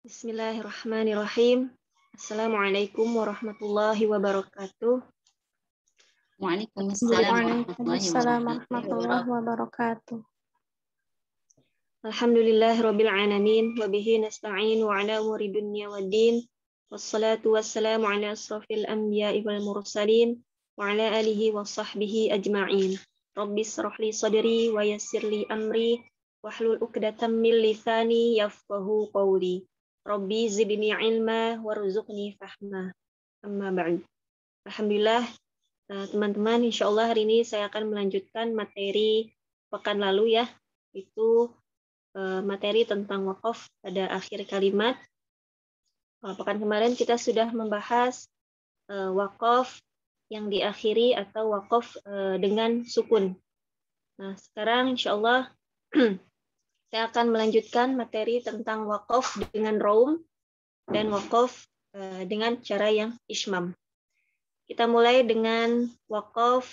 Bismillahirrahmanirrahim. Assalamualaikum warahmatullahi wabarakatuh. Waalaikumsalam warahmatullahi wabarakatuh. Alhamdulillahirabbil alamin wa bihi nasta'in wa ala umuri dunya waddin. Wassalatu wassalamu ala asrofil anbiya'i wal mursalin wa ala alihi wa sahbihi ajma'in. Rabbi shrah li sadri wa yassir li amri wahlul 'uqdatam min lisani yafqahu qawli. Rabbi zidni ilma warzuqni fahma. Amma ba'd. Alhamdulillah teman-teman, insyaallah hari ini saya akan melanjutkan materi pekan lalu ya, itu materi tentang wakaf pada akhir kalimat. Pekan kemarin kita sudah membahas wakaf yang diakhiri atau wakaf dengan sukun. Nah, sekarang insyaallah saya akan melanjutkan materi tentang wakaf dengan raum dan wakaf dengan cara yang ismam. Kita mulai dengan wakaf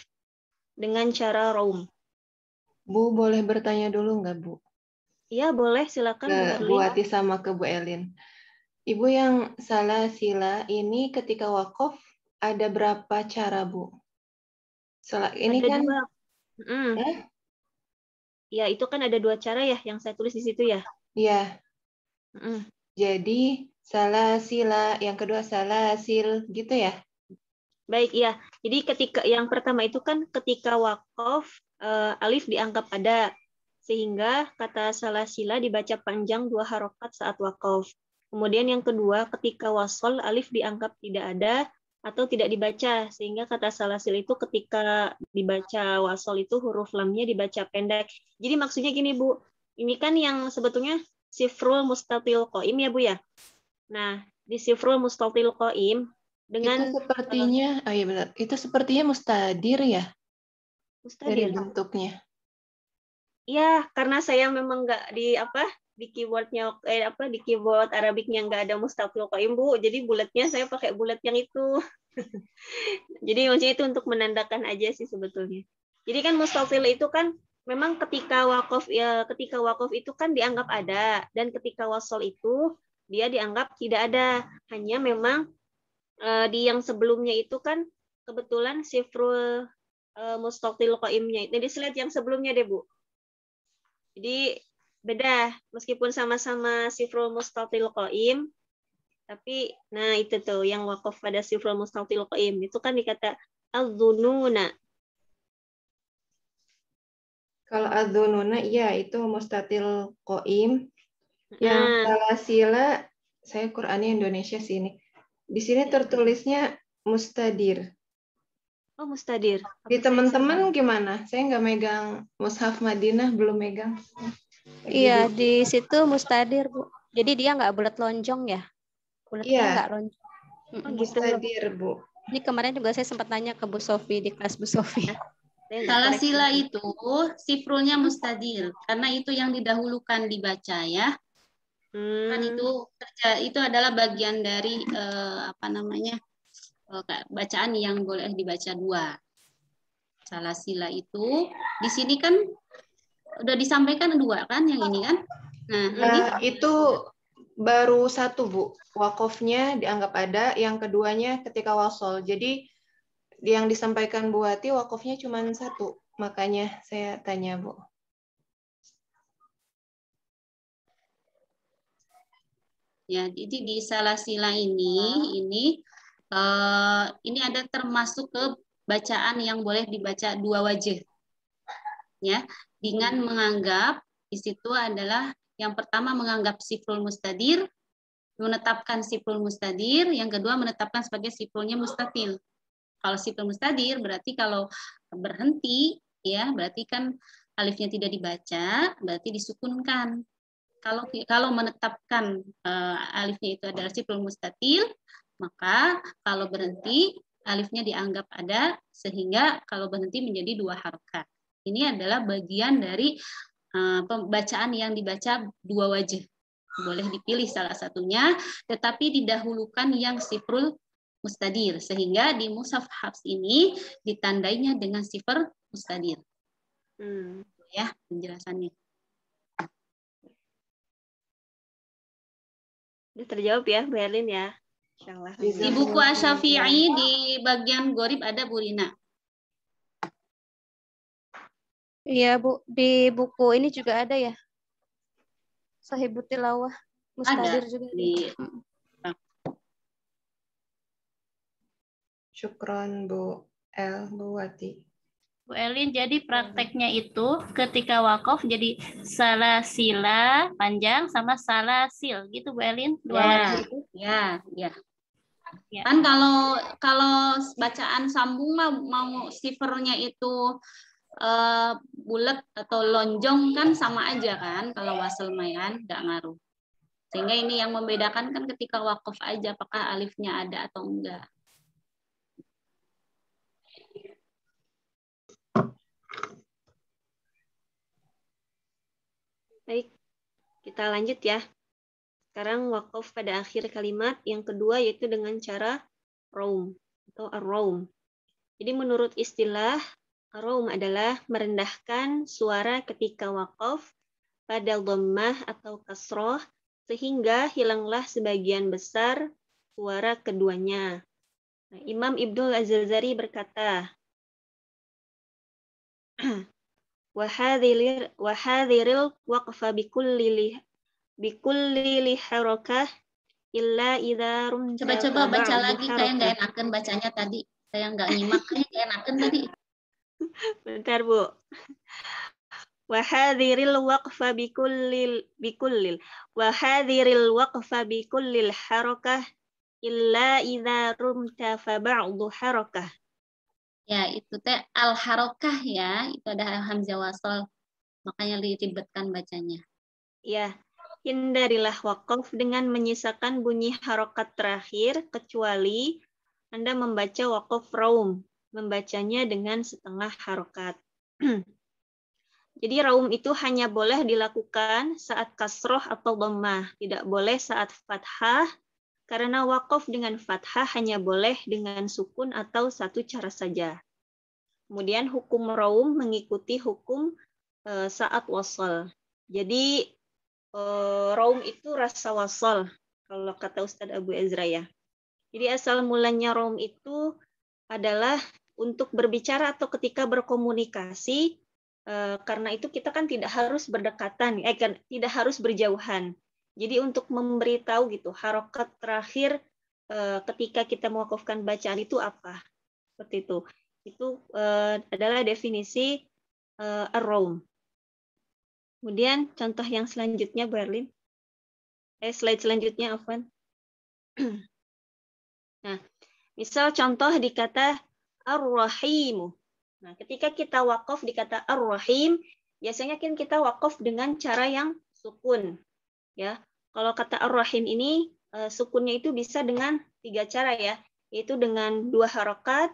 dengan cara raum. Bu, boleh bertanya dulu nggak, Bu? Iya, boleh. Silakan, ke Bu Ati sama ke Bu Elin. Ibu yang salah sila ini ketika wakaf ada berapa cara, Bu? Ini ada kan dua. Ya, itu kan ada dua cara ya yang saya tulis di situ ya. Iya. Jadi salah sila, yang kedua salah sil, gitu ya? Baik, ya. Jadi ketika yang pertama itu kan ketika wakaf alif dianggap ada, sehingga kata salah sila dibaca panjang 2 harokat saat wakaf. Kemudian yang kedua ketika wasol alif dianggap tidak ada atau tidak dibaca, sehingga kata salasil itu ketika dibaca wasol itu huruf lamnya dibaca pendek. Jadi maksudnya gini Bu, ini kan yang sebetulnya sifrul mustatil qaim ya Bu ya. Nah, di sifrul mustatil qaim dengan itu sepertinya, iya benar, itu sepertinya mustadir ya? Mustadir. Dari bentuknya. Iya, karena saya memang nggak di keyboardnya di keyboard Arabiknya nggak ada mustatil qaim Bu, jadi bulatnya saya pakai bulat yang itu. Jadi maksudnya itu untuk menandakan aja sih sebetulnya. Jadi kan mustatil itu kan memang ketika wakaf itu kan dianggap ada, dan ketika wasol itu dia dianggap tidak ada. Hanya memang di yang sebelumnya itu kan kebetulan sifrul mustatil qaimnya. Jadi slide yang sebelumnya deh Bu. Jadi beda, meskipun sama-sama sifrul mustatil qaim, tapi nah itu tuh yang wakaf pada sifrul mustatil qaim itu kan dikata az-zununa. Kalau az-zununa iya itu mustatil qaim. Yang salah sila, saya Qur'annya Indonesia sih ini. Di sini tertulisnya mustadir. Oh, mustadir. Di teman-teman gimana? Saya nggak megang mushaf Madinah, belum megang. Iya, di situ mustadir, Bu. Jadi dia nggak bulat lonjong ya? Bulatnya nggak lonjong. Mustadir, Bu. Ini kemarin juga saya sempat tanya ke Bu Sofi di kelas Bu Sofi. Salah sila itu sifrulnya mustadir, karena itu yang didahulukan dibaca ya. Kan itu adalah bagian dari bacaan yang boleh dibaca 2. Salah sila itu di sini kan udah disampaikan 2 kan yang ini kan. Nah, ini itu baru 1 Bu. Wakofnya dianggap ada, yang keduanya ketika wasol. Jadi yang disampaikan Bu Ati wakofnya cuma 1. Makanya saya tanya, Bu. Ya, jadi di salah sila ini ada termasuk ke bacaan yang boleh dibaca 2 wajah. Ya, dengan menganggap di situ adalah yang pertama menganggap sifrul mustadir, menetapkan sifrul mustadir, yang kedua menetapkan sebagai sifrulnya mustatil. Kalau sifrul mustadir berarti kalau berhenti ya, berarti kan alifnya tidak dibaca, berarti disukunkan. Kalau menetapkan alifnya itu adalah sifrul mustatil, maka kalau berhenti alifnya dianggap ada, sehingga kalau berhenti menjadi 2 harokat. Ini adalah bagian dari pembacaan yang dibaca 2 wajah. Boleh dipilih salah satunya, tetapi didahulukan yang sifrul mustadir, sehingga di mushaf Hafs ini ditandainya dengan sifar mustadir. Ya, penjelasannya. Udah terjawab ya, Bu Erlin ya. Insyaallah. Di buku Asy-Syafi'i di bagian Gorib ada Bu Rina. Iya, Bu. Di buku ini juga ada ya. Sahibut Tilawah. Mustadir Ada juga. di Syukron Bu Wati. Bu Elin, jadi prakteknya itu ketika wakaf jadi salasila panjang sama salasil gitu Bu Elin, dua lagu itu. Ya. Ya. Kan kalau bacaan sambung mau sifernya itu bulat atau lonjong kan sama aja kan, kalau wasal mayan nggak ngaruh. Sehingga ini yang membedakan kan ketika wakaf aja apakah alifnya ada atau enggak. Baik, kita lanjut ya. Sekarang wakaf pada akhir kalimat. Yang kedua yaitu dengan cara raum atau ar-raum. Jadi menurut istilah, ar-raum adalah merendahkan suara ketika wakaf pada dhammah atau kasroh sehingga hilanglah sebagian besar suara keduanya. Nah, Imam Ibnul Az-Zazari berkata, wahadhiril waqfa bikulli harakah illa idza rumta. Coba baca lagi, kayak nggak enakan bacanya tadi. Kayak nggak nyimak, kayak nggak enakan tadi. Bentar, Bu. Wahadhiril waqfa bikullil harakah illa idza rumta fa ba'du harakah. Ya, itu teh al-harokah ya, itu ada hamzah wasol, makanya diribetkan bacanya. Ya, hindarilah wakaf dengan menyisakan bunyi harokat terakhir, kecuali Anda membaca wakaf raum, membacanya dengan setengah harokat. Jadi raum itu hanya boleh dilakukan saat kasroh atau dhammah, tidak boleh saat fathah, karena wakaf dengan fathah hanya boleh dengan sukun atau satu cara saja. Kemudian hukum raum mengikuti hukum saat wasal. Jadi raum itu rasa wasal, kalau kata Ustadz Abu Ezra ya. Jadi asal mulanya raum itu adalah untuk berbicara atau ketika berkomunikasi, karena itu kita kan tidak harus berdekatan, tidak harus berjauhan. Jadi untuk memberitahu gitu, harokat terakhir ketika kita mewakafkan bacaan itu apa? Seperti itu. Itu adalah definisi ar-raum. Kemudian contoh yang selanjutnya, Bu Erlin. Slide selanjutnya, Afwan. Nah, misal contoh di kata ar-rahimu. Nah, ketika kita wakaf di kata ar-rahim, biasanya kan kita wakaf dengan cara yang sukun. Ya, kalau kata ar-rahim ini sukunnya itu bisa dengan 3 cara ya, yaitu dengan 2 harokat,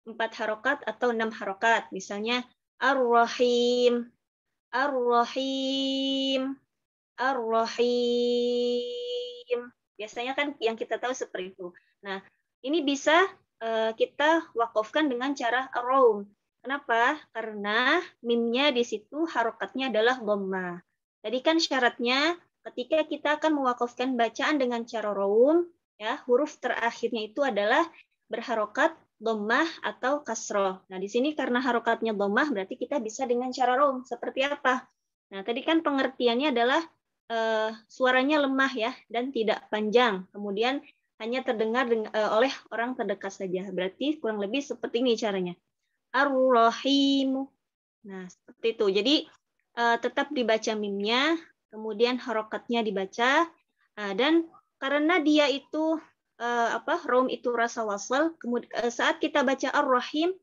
4 harokat atau 6 harokat. Misalnya ar-rahim, ar-rahim, ar-rahim. Biasanya kan yang kita tahu seperti itu. Nah, ini bisa kita wakafkan dengan cara ar-raum. Kenapa? Karena mimnya di situ harokatnya adalah dhammah. Tadi kan syaratnya ketika kita akan mewakafkan bacaan dengan cara raum, ya, huruf terakhirnya itu adalah berharokat dhammah atau kasroh. Nah, di sini karena harokatnya dhammah berarti kita bisa dengan cara raum. Seperti apa? Nah, tadi kan pengertiannya adalah suaranya lemah ya dan tidak panjang. Kemudian hanya terdengar oleh orang terdekat saja. Berarti kurang lebih seperti ini caranya. Ar-Rahimu. Nah, seperti itu. Jadi tetap dibaca mimnya, kemudian harokatnya dibaca, dan karena dia itu raum itu rasa wasal, kemudian saat kita baca Ar-Rahim,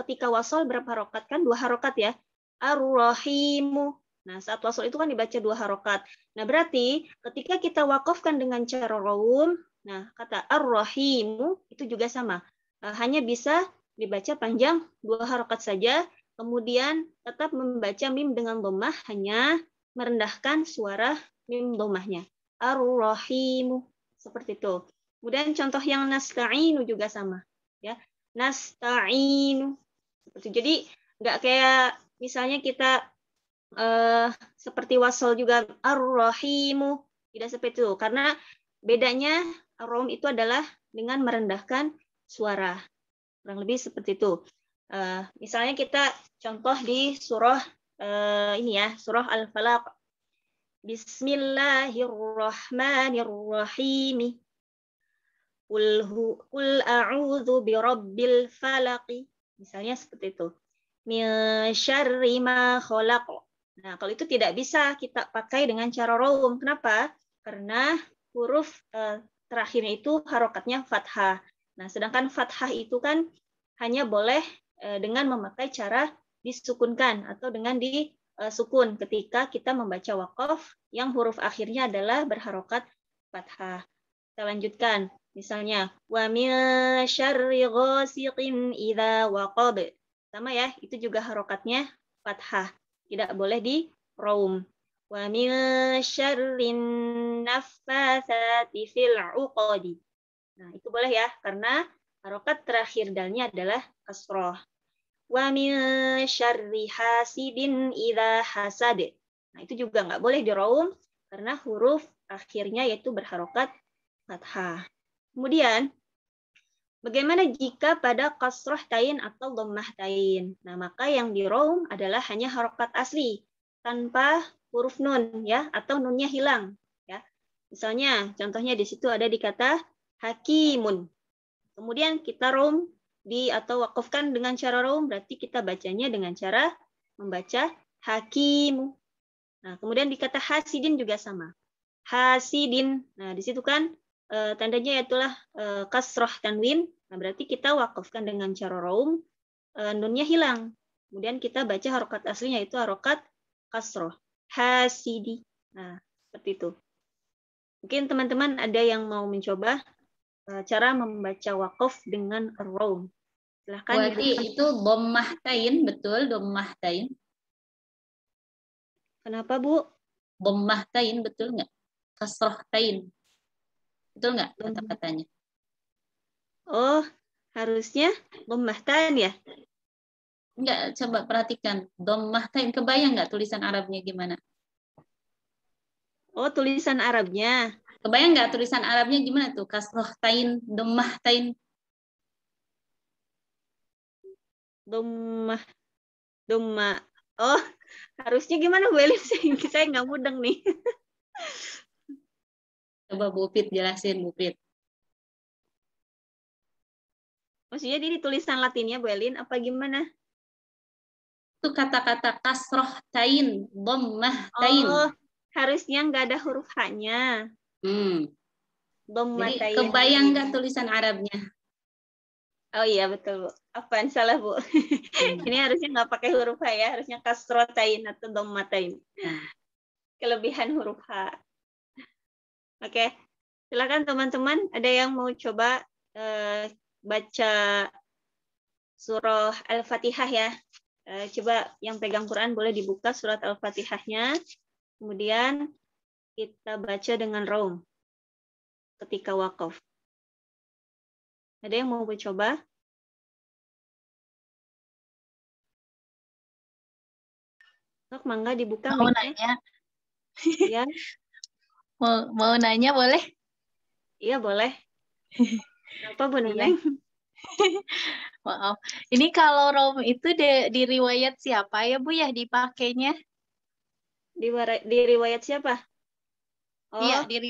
ketika wasal berapa harokat kan? 2 harokat ya. Ar-Rahimu. Nah, saat wasal itu kan dibaca 2 harokat. Nah, berarti ketika kita wakafkan dengan cara raum, nah kata Ar-Rahimu itu juga sama. Hanya bisa dibaca panjang 2 harokat saja, kemudian tetap membaca mim dengan dhammah, hanya merendahkan suara mim dhammahnya. Ar-Rahimu. Seperti itu. Kemudian contoh yang nasta'inu juga sama, ya. Nasta'inu. Jadi nggak kayak misalnya kita seperti wasal juga ar-rahimu, tidak seperti itu. Karena bedanya ar-rom itu adalah dengan merendahkan suara. Kurang lebih seperti itu. Misalnya kita contoh di surah ini ya, surah Al-Falaq. Bismillahirrahmanirrahim. Qul a'udzu birabbil falaq. Misalnya seperti itu. Min syarri ma khalaq. Nah, kalau itu tidak bisa kita pakai dengan cara raum. Kenapa? Karena huruf terakhirnya itu harokatnya fathah. Nah, sedangkan fathah itu kan hanya boleh dengan memakai cara disukunkan atau dengan disukun ketika kita membaca waqaf yang huruf akhirnya adalah berharokat fathah. Kita lanjutkan. Misalnya, wa min syarri ghasiqin idza waqab. Sama ya, itu juga harokatnya fathah. Tidak boleh di raum. Wa min syarrin naffatsati fil 'uqadi. Nah, itu boleh ya, karena harokat terakhir dalnya adalah kasroh. Wa min syarri hasidin idza hasad. Nah, itu juga nggak boleh di raum karena huruf akhirnya yaitu berharokat fathah. Kemudian, bagaimana jika pada kasroh tain atau dhammah tain? Nah, maka yang di raum adalah hanya harokat asli tanpa huruf nun ya, atau nunnya hilang ya. Misalnya, contohnya di situ ada di kata hakimun. Kemudian kita raum atau wakafkan dengan cara raum, berarti kita bacanya dengan cara membaca hakimu. Nah, kemudian di kata hasidin juga sama. Hasidin. Nah, di situ kan tandanya yaitulah kasroh tanwin. Nah, berarti kita wakafkan dengan cara raum, nunnya hilang. Kemudian kita baca harokat aslinya itu harokat kasroh. Hasidi. Nah, seperti itu. Mungkin teman-teman ada yang mau mencoba cara membaca waqaf dengan raum. Silahkan. Berarti itu dhammah tain, betul? Dhammah tain. Kenapa, Bu? Dhammah tain, betul nggak? Kasroh tain. Betul nggak kata-katanya? Oh, harusnya dhammah tain ya? Enggak, coba perhatikan. Dhammah tain, kebayang nggak tulisan Arabnya gimana? Oh, tulisan Arabnya. Kebayang nggak tulisan Arabnya gimana tuh? Kasroh tain, dhammah tain. Dhammah. Oh, harusnya gimana Bu Elif? Saya nggak mudeng nih. Coba Bu Pit jelasin, Bu Pit. Maksudnya ini tulisan Latinnya Bu Elin apa gimana? Itu kata-kata kasroh tain, dhammah tain. Oh, harusnya nggak ada huruf H-nya. Dhammah Jadi tain. kebayang nggak tulisan Arabnya? Oh iya betul Bu. Apaan salah Bu? Ini harusnya nggak pakai huruf H ya, harusnya kasrotain atau dhammatain. Kelebihan huruf H. Oke, silakan teman-teman. Ada yang mau coba baca surah Al-Fatihah ya? Coba yang pegang Quran boleh dibuka surat Al-Fatihahnya. Kemudian kita baca dengan raum ketika waqaf. Ada yang mau coba? Sok, mangga dibuka. Mau nanya? Ya. Mau nanya boleh? Iya boleh. Apa Bu Neneng? Maaf. Ini kalau raum itu di riwayat siapa ya Bu ya dipakainya? Di riwayat siapa? Oh. Iya, di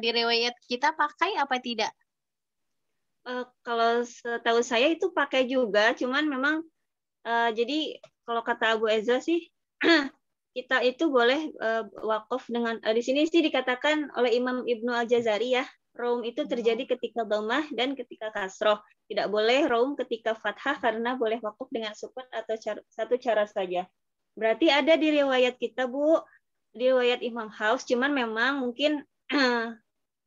riwayat kita pakai apa tidak? Kalau setahu saya itu pakai juga, cuman memang jadi kalau kata Abu Eza sih kita itu boleh wakaf dengan di sini sih dikatakan oleh Imam Ibnu Al-Jazari ya, raum itu terjadi ketika dhammah dan ketika kasroh. Tidak boleh raum ketika fathah karena boleh wakaf dengan sukun atau satu cara saja. Berarti ada di riwayat kita Bu, di riwayat Imam Haus, cuman memang mungkin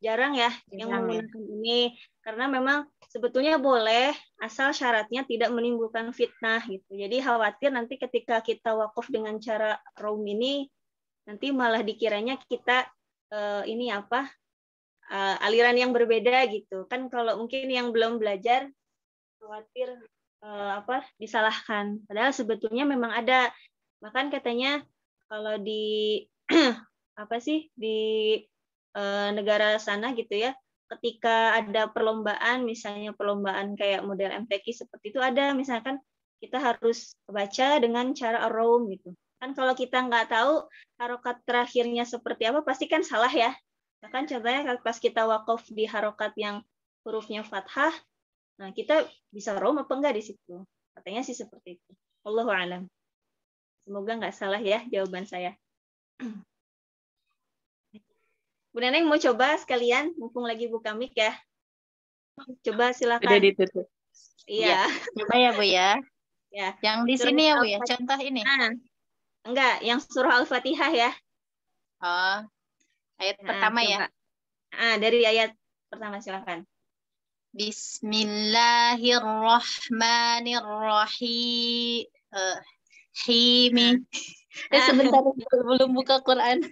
jarang ya yang menggunakan ini karena memang sebetulnya boleh asal syaratnya tidak menimbulkan fitnah gitu. Jadi khawatir nanti ketika kita wakaf dengan cara raum ini nanti malah dikiranya kita ini aliran yang berbeda gitu. Kan kalau mungkin yang belum belajar khawatir disalahkan. Padahal sebetulnya memang ada. Bahkan katanya kalau di di negara sana gitu ya, ketika ada perlombaan, misalnya perlombaan kayak model MTQ seperti itu ada, misalkan kita harus baca dengan cara ar-raum gitu. Kan kalau kita nggak tahu harokat terakhirnya seperti apa, pasti kan salah ya. Bahkan contohnya pas kita wakof di harokat yang hurufnya fathah, nah kita bisa raum apa enggak di situ? Katanya sih seperti itu. Wallahu a'lam. Semoga nggak salah ya jawaban saya. Bu Neneng mau coba sekalian, mumpung lagi buka mic ya. Coba silakan. Udah ditutup. Iya. Coba ya Bu ya. Ya. Yang di Surah sini ya Bu ya, contoh ini. Enggak, yang surah Al-Fatihah ya. Oh, ayat pertama coba. ya. Dari ayat pertama silakan. Bismillahirrahmanirrahim. Sebentar belum buka Quran.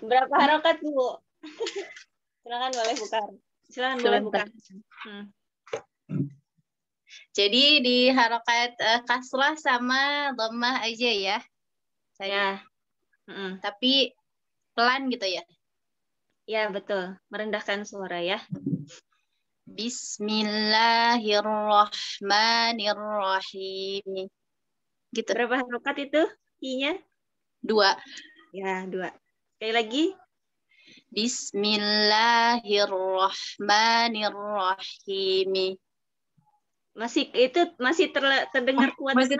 Berapa harokat Bu? Silakan boleh buka. Boleh buka. Jadi di harokat kasrah sama dhammah aja ya. Ya. Tapi pelan gitu ya. Ya, betul. Merendahkan suara ya. Bismillahirrahmanirrahim. Gitu. Berapa harokat itu I-nya? 2. Ya, 2. Sekali lagi. Bismillahirrahmanirrahim. Masih terdengar kuat. Masih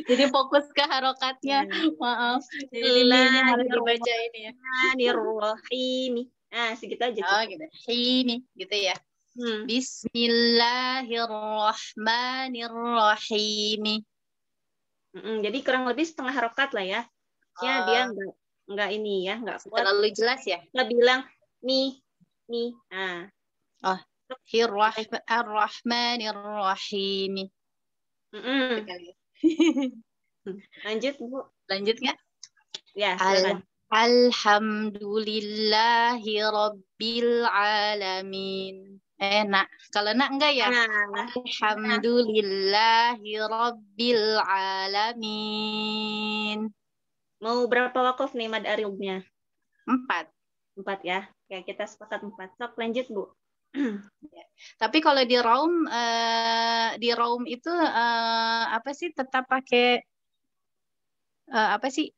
Jadi fokus ke harokatnya. Maaf. Jadi ini harus dibaca ini ya. Bismillahirrahmanirrahim. Nah, segitu aja. Oh, gitu. Himi, gitu ya. Bismillahirrahmanirrahim. Jadi kurang lebih setengah harokat lah ya. Ya, dia enggak ini ya, enggak kuat. Terlalu jelas ya. Kita bilang mi. Nah. Oh, Ar-Rahmanir-Rahim. Lanjut, Bu. Lanjut nggak? Ya, silakan. Alhamdulillahi Rabbil Alamin. Nak. Kalau nak enggak ya? Alhamdulillahi Rabbil Alamin. Mau berapa wakaf nih mad aribnya? 4. 4 ya. Ya, kita sepakat 4. Sok lanjut, Bu. Tapi kalau di raum itu tetap pakai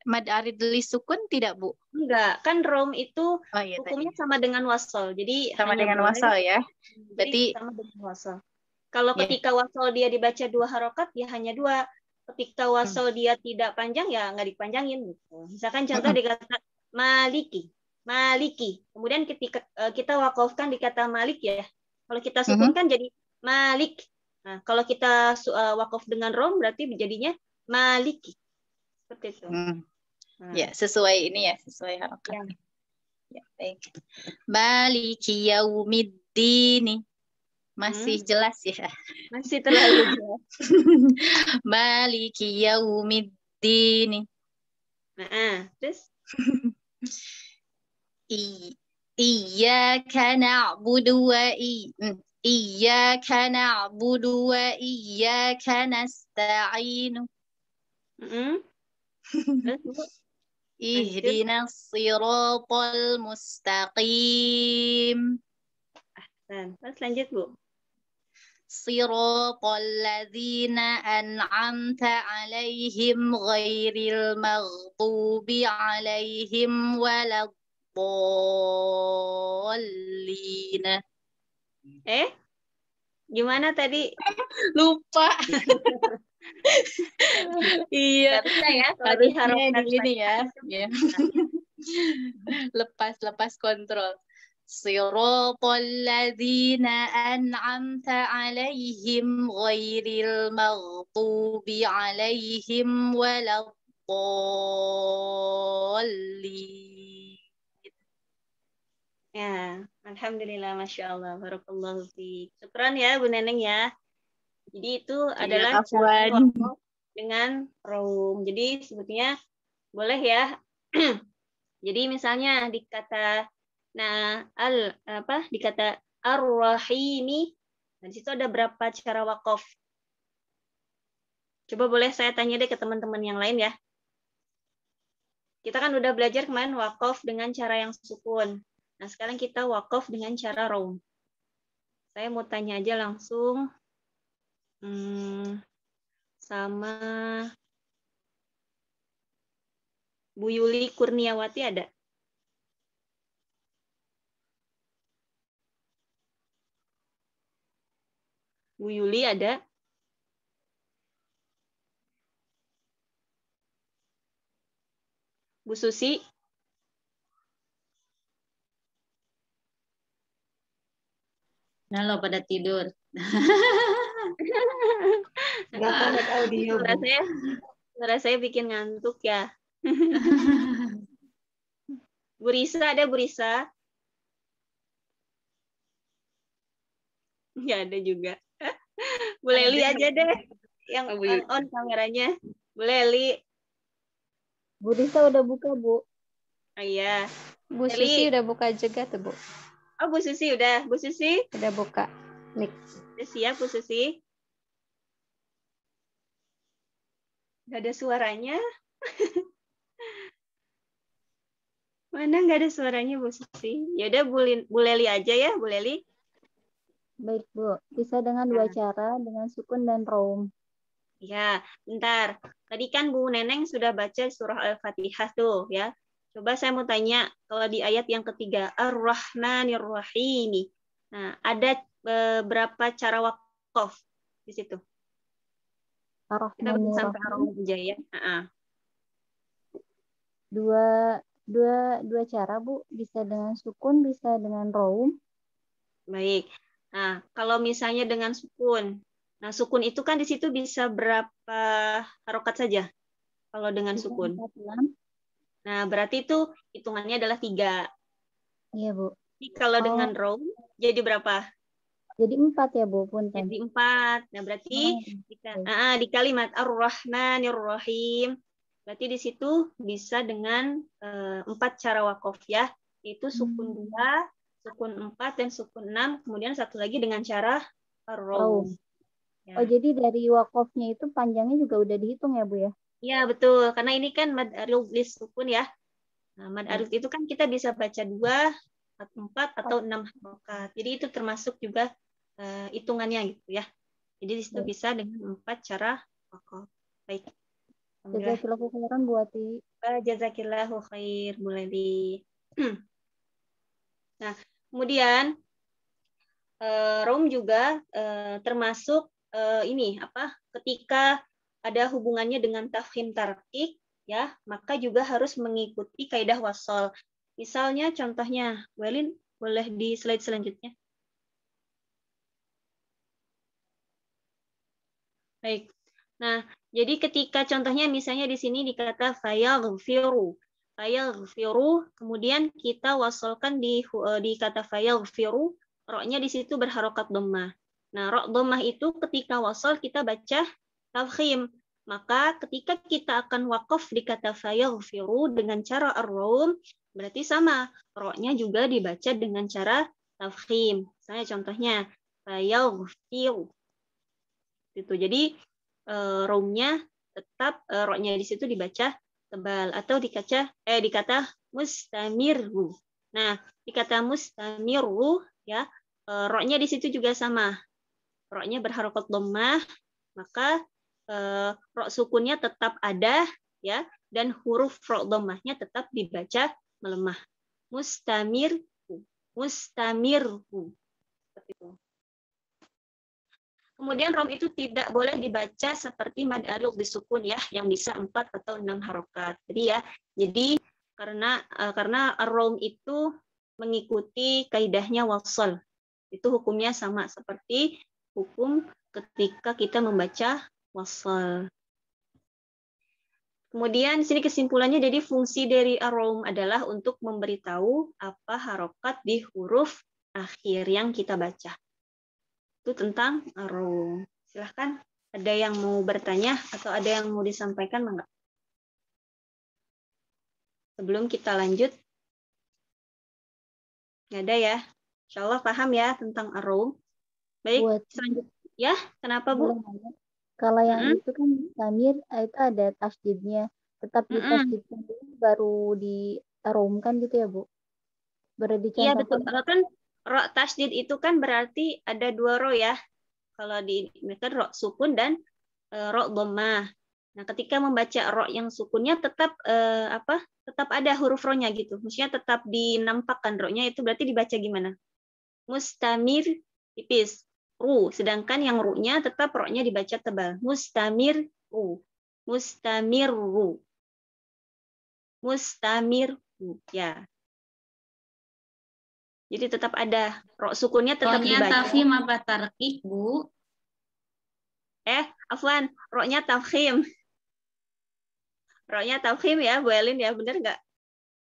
mad arid li sukun tidak Bu? Enggak, kan raum itu hukumnya sama dengan wasol. Jadi sama dengan wasol ya. Berarti sama dengan wasol. Kalau ketika wasol dia dibaca 2 harokat ya hanya 2. Ketika wasol dia tidak panjang ya nggak dipanjangin gitu. Misalkan contoh dikata maliki. Kemudian ketika kita wakafkan di kata malik ya. Kalau kita sukunkan jadi malik. Nah, kalau kita wakaf dengan rom berarti jadinya maliki. Seperti itu. Ya, sesuai ini ya, sesuai harokat. Ya, baik. Maliki yaumiddin. Masih jelas ya? Masih terlalu jelas. Maliki yaumiddin. Terus? Iyyaka na'budu wa iyyaka nasta'in. Ihdinas siratal mustaqim. Terus lanjut, Bu. Siratal ladzina an'amta 'alaihim ghairil maghdubi 'alaihim waladdallin. Gimana tadi? Lupa. Iya. Harusnya di ini ya. Lepas kontrol. Siratal ladzina an'amta 'alaihim ghairil maghdubi 'alaihim waladdallin. Ya, alhamdulillah, masya Allah, barakallahu fiik. Syukran ya Bu Neneng ya. Jadi itu adalah dengan raum. Jadi sebetulnya boleh ya. Jadi misalnya di kata Nah, di kata ar-rahimi, nah di situ ada berapa cara wakaf? Coba boleh saya tanya deh ke teman-teman yang lain ya. Kita kan udah belajar kemarin wakaf dengan cara yang sukun. Nah, sekarang kita wakaf dengan cara raum. Saya mau tanya aja langsung sama Bu Yuli Kurniawati ada? Bu Yuli ada? Bu Susi? Nah, lo pada tidur. Nggak connect audio, Bu. Suara saya bikin ngantuk ya. Bu Risa ada, Bu Risa? Nggak ada juga. Bu Leli aja deh yang on kameranya. Bu Leli. Bu Risa udah buka, Bu. Oh iya. Bu Susi udah buka juga tuh, Bu. Oh, Bu Susi udah. Bu Susi? Udah buka. Nik. Udah siap, Bu Susi? Nggak ada suaranya. Mana nggak ada suaranya, Bu Susi? Ya udah Bu Leli aja ya, Bu Leli. Baik, Bu. Bisa dengan dua cara, dengan sukun dan raum. Ya, bentar. Tadi kan Bu Neneng sudah baca surah Al-Fatihah tuh ya. Coba saya mau tanya, kalau di ayat yang ketiga, Ar-Rahmanir-Rahim. Nah, ada berapa cara wakaf di situ? Kita baca sampai Ar-Rahman aja ya. Dua cara, Bu. Bisa dengan sukun, bisa dengan raum. Baik. Nah, kalau misalnya dengan sukun. Nah, sukun itu kan di situ bisa berapa harokat saja kalau dengan Bisa sukun? 4, 6. Nah, berarti itu hitungannya adalah 3. Iya, Bu. Jadi kalau dengan raum jadi berapa? Jadi 4 ya, Bu. Punten. Jadi 4. Nah, berarti di kalimat Ar-Rahmanir-Rahim, berarti di situ bisa dengan 4 cara wakaf ya. Itu sukun 2, sukun 4, dan sukun 6. Kemudian satu lagi dengan cara raum. Ya. Oh, jadi dari wakafnya itu panjangnya juga udah dihitung ya, Bu ya? Iya, betul. Karena ini kan mad arif lis sukun ya. Nah, mad arif itu kan kita bisa baca 2, 4, atau 6 harokat. Jadi itu termasuk juga hitungannya gitu ya. Jadi di situ bisa dengan 4 cara wakaf. Baik. Jazakillahu khairan Bu Ati. Jazakillahu khair Bu Leli. Nah, kemudian raum juga termasuk ini apa? Ketika ada hubungannya dengan tafkhim tarqiq ya, maka juga harus mengikuti kaidah wasol. Misalnya contohnya, Welin boleh di slide selanjutnya. Baik. Nah, jadi ketika contohnya misalnya di sini dikata fayaghfiru. Fayaghfiru, kemudian kita wasolkan di kata fayaghfiru, roknya di situ berharokat dhammah. Nah, rok dhammah itu ketika wasol kita baca tafkhim. Maka ketika kita akan wakaf di kata fayaghfiru dengan cara ar-raum, berarti sama. Roknya juga dibaca dengan cara tafkhim. Misalnya contohnya fayaghfiru. Gitu. Jadi raumnya tetap roknya di situ dibaca tebal atau dikata mustamirru. Nah, di kata mustamirru ya, roknya di situ juga sama. Roknya berharokat dhammah, maka rok sukunnya tetap ada ya, dan huruf rok dhammahnya tetap dibaca melemah. Mustamirru. Mustamirru. Seperti itu. Kemudian rom itu tidak boleh dibaca seperti mad arif disukun ya, yang bisa 4 atau 6 harokat. Jadi karena rom itu mengikuti kaidahnya wasol. Itu hukumnya sama seperti hukum ketika kita membaca wasol. Kemudian di sini kesimpulannya, jadi fungsi dari ar-rom adalah untuk memberitahu apa harokat di huruf akhir yang kita baca. Itu tentang ar-rom. Silahkan, ada yang mau bertanya atau ada yang mau disampaikan, enggak? Sebelum kita lanjut. Nggak ada ya. Insya Allah paham ya tentang ar-rum. Baik, Buat selanjutnya. Ya, kenapa Bu? boleh nanya? Kalau yang itu kan Samir itu ada tasdidnya, tetap di tasdidkan dulu baru ditarumkan gitu ya Bu? Baru Iya betul. dicontohkan. Kan ro tasdid itu kan berarti ada 2 ro ya. Kalau di kan ro sukun dan ro dhammah. Nah, ketika membaca ro yang sukunnya tetap tetap ada huruf ro-nya gitu. Maksudnya tetap dinampakkan ro-nya, itu berarti dibaca gimana? Mustamir tipis. Ru. Sedangkan yang ru-nya tetap ro-nya dibaca tebal. Mustamir ru. Mustamir ru. Mustamir ru. Ya. Jadi tetap ada ro sukunnya tetap Ro-nya dibaca. tafkhim apa tarqiq, Bu? Afwan, ro-nya tafkhim. Ro-nya tafkhim ya, Bu Elin ya, bener nggak?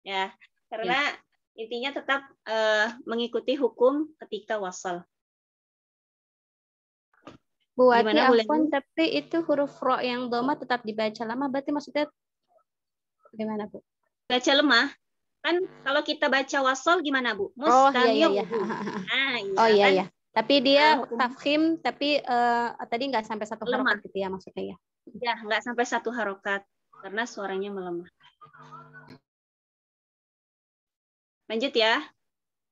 Ya, karena intinya tetap mengikuti hukum ketika wasal. Bu Wati, Gimana, Bu afwan, Elin? tapi itu huruf ro yang doma tetap dibaca lama, berarti maksudnya gimana Bu? Baca lemah. Kan kalau kita baca wasal gimana, Bu? Oh iya iya. Nah, iya, Oh iya kan? iya. Tapi dia hukum tafkhim, tapi tadi nggak sampai 1 lemah. harokat gitu ya maksudnya ya? Ya, nggak sampai 1 harokat karena suaranya melemah. Lanjut ya.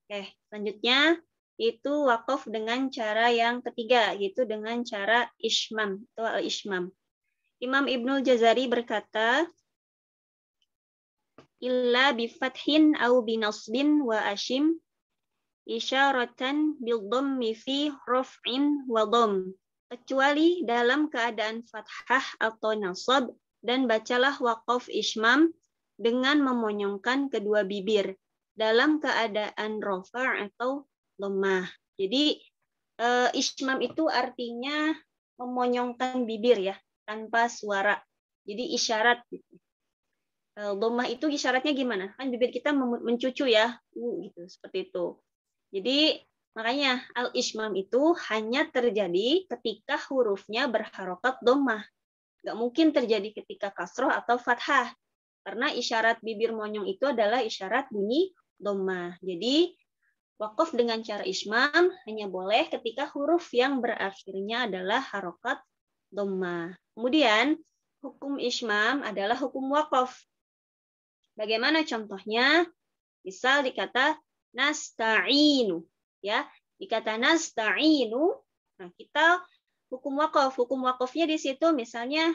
Oke, selanjutnya itu wakaf dengan cara yang ketiga, yaitu dengan cara ishmam atau al-ishmam. Imam Ibnul Jazari berkata, illa bifathin au binasbin wa ashim isyaratan bil dhammi fi raf'in wa dhamm. Kecuali dalam keadaan fathah atau nasab, dan bacalah wakaf ishmam dengan memonyongkan kedua bibir dalam keadaan rafa' atau dhammah. Jadi ishmam itu artinya memonyongkan bibir ya, tanpa suara. Jadi isyarat gitu. Dhammah itu isyaratnya gimana? Kan bibir kita mencucu ya, gitu, seperti itu. Jadi makanya al-ishmam itu hanya terjadi ketika hurufnya berharokat dhammah. Nggak mungkin terjadi ketika kasroh atau fathah. Karena isyarat bibir monyong itu adalah isyarat bunyi dhammah. Jadi wakaf dengan cara ishmam hanya boleh ketika huruf yang berakhirnya adalah harokat dhammah. Kemudian hukum ishmam adalah hukum wakaf. Bagaimana contohnya? Misal dikata nasta'inu, ya. Dikata nasta'inu, nah kita hukum wakaf. Hukum wakafnya di situ misalnya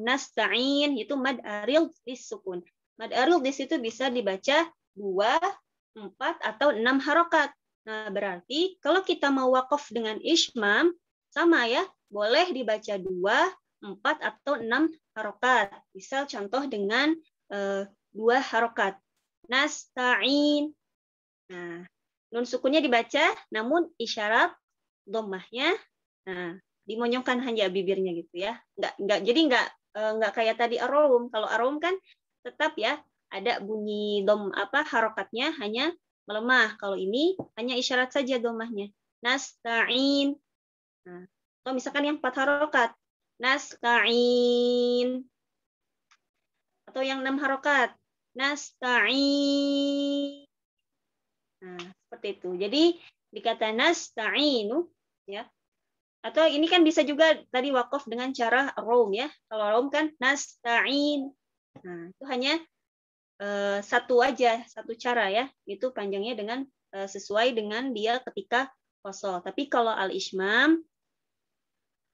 nasta'in itu mad aril disukun. Mad aril di situ bisa dibaca 2, 4 atau 6 harokat. Nah, berarti kalau kita mau wakaf dengan ishmam sama ya, boleh dibaca 2, 4 atau 6 harokat. Misal contoh dengan 2 harokat. Nasta'in. Nah, nun sukunnya dibaca, namun isyarat dhammahnya dimonyongkan hanya bibirnya gitu ya. Jadi nggak kayak tadi ar-rum. Kalau ar-rum kan tetap ya ada bunyi harokatnya hanya melemah. Kalau ini hanya isyarat saja dhammahnya. Nasta'in. Nah, atau misalkan yang 4 harokat. Nasta'in. Atau yang 6 harokat. Nasta'in. Nah, seperti itu. Jadi dikata nasta'inu ya. Atau ini kan bisa juga tadi wakaf dengan cara rom ya. Kalau rom kan nasta'in. Nah, itu hanya satu aja, satu cara ya. Itu panjangnya dengan sesuai dengan dia ketika wasal. Tapi kalau al-ishmam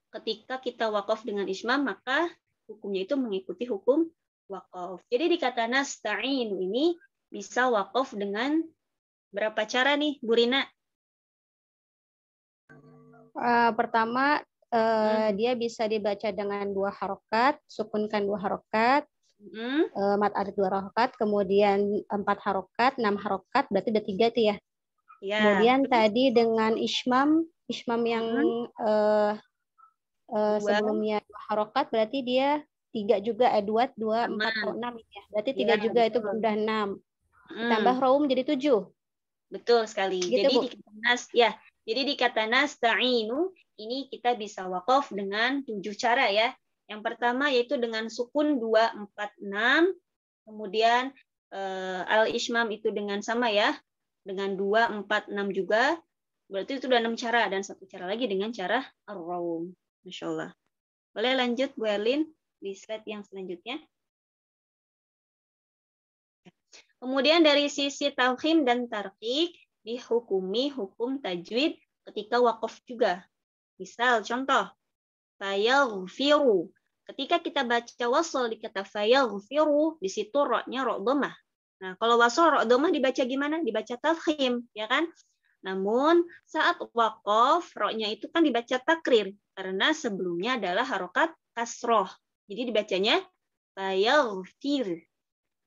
ketika kita wakaf dengan ishmam maka hukumnya itu mengikuti hukum wakaf. Jadi dikata nasta'in ini bisa wakaf dengan berapa cara nih, Bu Rina? Pertama, dia bisa dibaca dengan 2 harokat, sukunkan 2 harokat, mad arid 2 harokat, kemudian 4 harokat, 6 harokat, berarti udah 3 tuh ya. Ya. Kemudian tadi dengan ishmam yang sebelumnya 2 harokat, berarti dia 3 juga, 2, 4 atau 6 ya. Berarti 3 juga, betul. Itu udah 6. Ditambah rom jadi 7. Betul sekali. Gitu, jadi dikata nasta'inu ini kita bisa wakaf dengan 7 cara ya. Yang pertama yaitu dengan sukun 2, 4, 6. Kemudian al-ishmam itu dengan sama ya. dengan 2, 4, 6 juga. Berarti itu udah 6 cara. Dan satu cara lagi dengan cara ar-raum. Masya Allah. Boleh lanjut Bu Erlin di slide yang selanjutnya. Kemudian dari sisi tafkhim dan tarqiq dihukumi hukum tajwid ketika waqaf juga. Misal contoh, fayaghfiru. Ketika kita baca wasl di kata fayaghfiru, di situ ra-nya ra dhammah. Nah, kalau wasl ra dhammah dibaca gimana? Dibaca tafkhim, ya kan? Namun saat waqaf ra-nya itu kan dibaca takrir karena sebelumnya adalah harokat kasroh. Jadi dibacanya fayaghfir.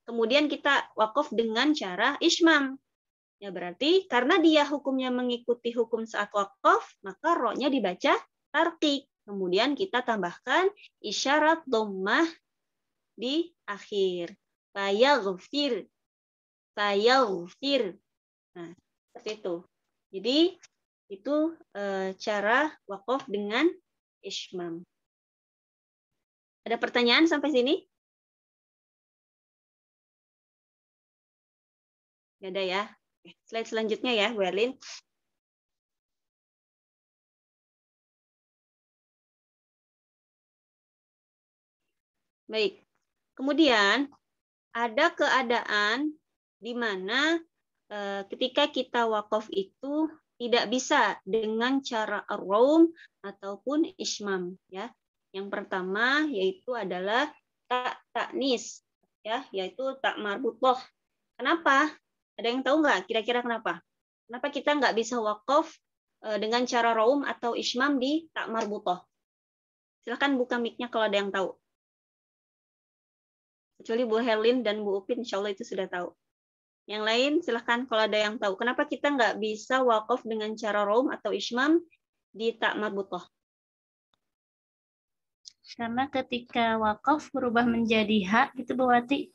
Kemudian kita waqaf dengan cara ismam. Ya berarti karena dia hukumnya mengikuti hukum saat waqaf, maka ro-nya dibaca tarqiq. Kemudian kita tambahkan isyarat dhammah di akhir. Fayaghfir. Fayaghfir. Nah, seperti itu. Jadi itu cara waqaf dengan ismam. Ada pertanyaan sampai sini? Nggak ada ya? Slide selanjutnya ya, Bu Erlin. Baik. Kemudian ada keadaan di mana ketika kita wakaf itu tidak bisa dengan cara ar-raum ataupun ismam, ya. Yang pertama yaitu adalah ta'nis, ya, yaitu tak marbutoh. Kenapa? Ada yang tahu nggak kira-kira kenapa? Kenapa kita nggak bisa wakaf dengan cara raum atau ismam di tak marbutoh? Silahkan buka mic-nya kalau ada yang tahu. Kecuali Bu Herlin dan Bu Upin, insya Allah itu sudah tahu. Yang lain silahkan kalau ada yang tahu. Kenapa kita nggak bisa wakaf dengan cara raum atau ismam di tak marbutoh? Karena ketika wakaf berubah menjadi hak, gitu Bu Wati.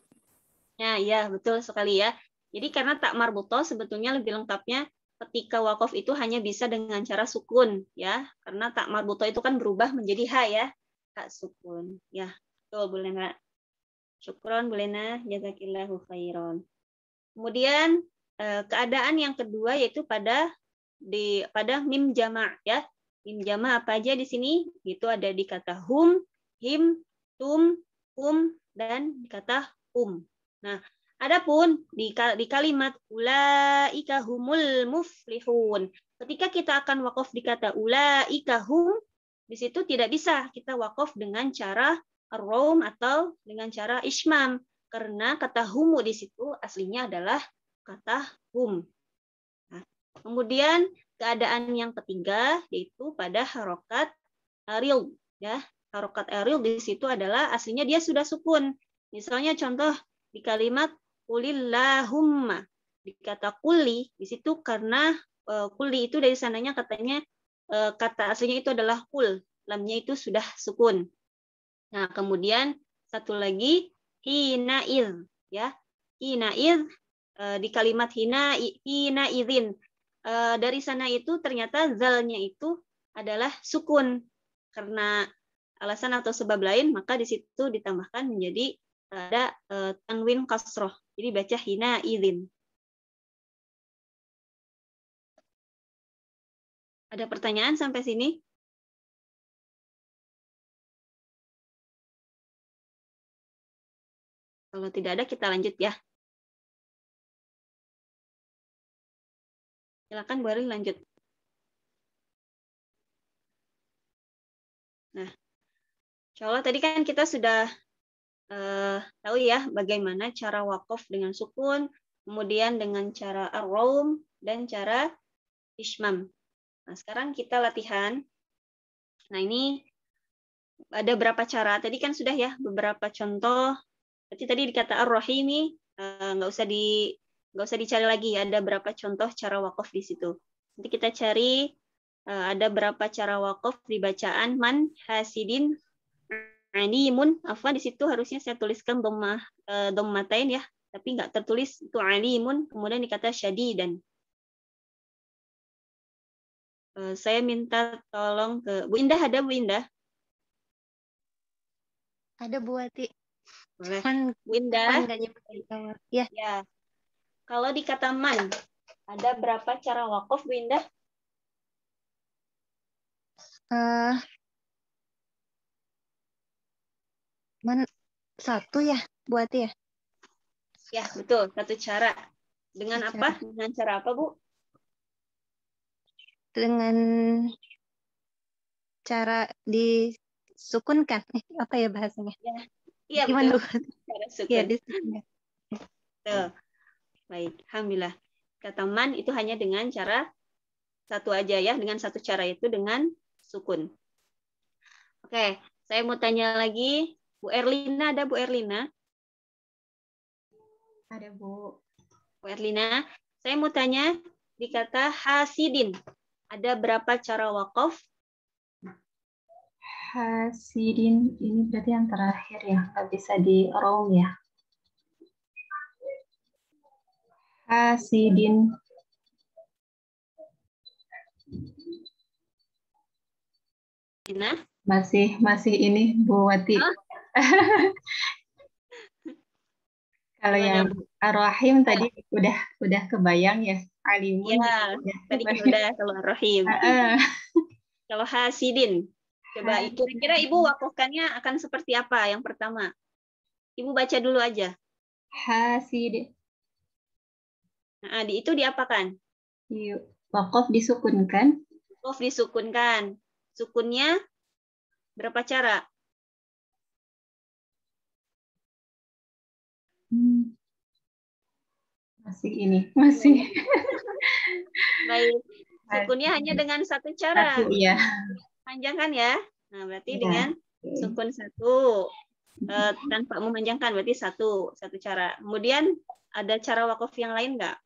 Ya, iya, betul sekali ya. Jadi karena tak marbutoh sebetulnya lebih lengkapnya ketika wakaf itu hanya bisa dengan cara sukun, ya. Karena tak marbutoh itu kan berubah menjadi ha, ya. Hak sukun. Ya, betul Bu Lena. Syukron Bu Lena, jazakillahu khairan. Kemudian keadaan yang kedua yaitu pada mim jama', ya. Mim jama' apa aja di sini? Itu ada di kata hum, him, tum, dan di kata Nah, adapun di kalimat ulaika humul muflihun. Ketika kita akan wakaf di kata ulaika hum, di situ tidak bisa kita wakaf dengan cara ar-raum atau dengan cara ismam karena kata humu di situ aslinya adalah kata hum. Nah, kemudian keadaan yang ketiga yaitu pada harokat aril, ya. Harokat aril di situ adalah aslinya dia sudah sukun. Misalnya contoh di kalimat kulillahumma, di kata kulli di situ karena kulli itu dari sananya katanya kata aslinya itu adalah kul, lamnya itu sudah sukun. Nah, kemudian satu lagi hinaid, ya. Hinaid di kalimat hinaidin dari sana itu ternyata zalnya itu adalah sukun karena alasan atau sebab lain, maka di situ ditambahkan menjadi ada tanwin kasroh. Jadi baca hina idin. Ada pertanyaan sampai sini? Kalau tidak ada, kita lanjut ya. Silakan Bu Aril lanjut. Nah, insya Allah tadi kan kita sudah tahu ya bagaimana cara wakaf dengan sukun, kemudian dengan cara ar-raum dan cara ismam. Nah, sekarang kita latihan. Nah, ini ada berapa cara. Tadi kan sudah ya beberapa contoh. Berarti tadi dikata ar-rahimi nggak usah dicari lagi ya. Ada berapa contoh cara wakaf di situ. Nanti kita cari ada berapa cara wakaf di bacaan man hasidin alimun. Afwan di situ harusnya saya tuliskan dhammatain ya, tapi nggak tertulis itu alimun. Kemudian dikata syadidan. Saya minta tolong ke Bu Indah, ada Bu Indah? Ada Bu Wati. Boleh. Bu Indah. Ya. Ya. Kalau di kata man, Ada berapa cara wakaf, Bu Indah? Satu ya, buat ya? Ya, betul. Satu cara. Dengan apa? Dengan cara apa, Bu? Dengan cara disukunkan. Apa ya bahasanya? Ya. Iya, Gimana? betul. Cara sukun. Iya, disukunkan. Betul. Baik, alhamdulillah. Kata man itu hanya dengan cara satu aja ya, dengan satu cara itu dengan sukun. Oke, saya mau tanya lagi, Bu Erlina, ada Bu Erlina? Ada, Bu. Bu Erlina, saya mau tanya di kata hasidin, ada berapa cara wakaf? Hasidin ini berarti yang terakhir ya, nggak bisa di round ya. Hasidin. Masih ini Bu Wati. Oh. Kalau yang Ar-Rahim tadi udah kebayang ya, alimun. Ya, tadi kan udah kalau Rahim. Kalau hasidin, coba kira-kira Ibu wakafkannya akan seperti apa yang pertama? Ibu baca dulu aja. Hasidin. Nah, itu diapakan? Wakaf disukunkan. Wakaf disukunkan. Sukunnya berapa cara? Masih. Baik. Sukunnya hanya dengan satu cara. Satu, iya. Panjangkan ya. Nah, berarti dengan sukun satu. Tanpa memanjangkan, berarti satu cara. Kemudian ada cara wakaf yang lain nggak?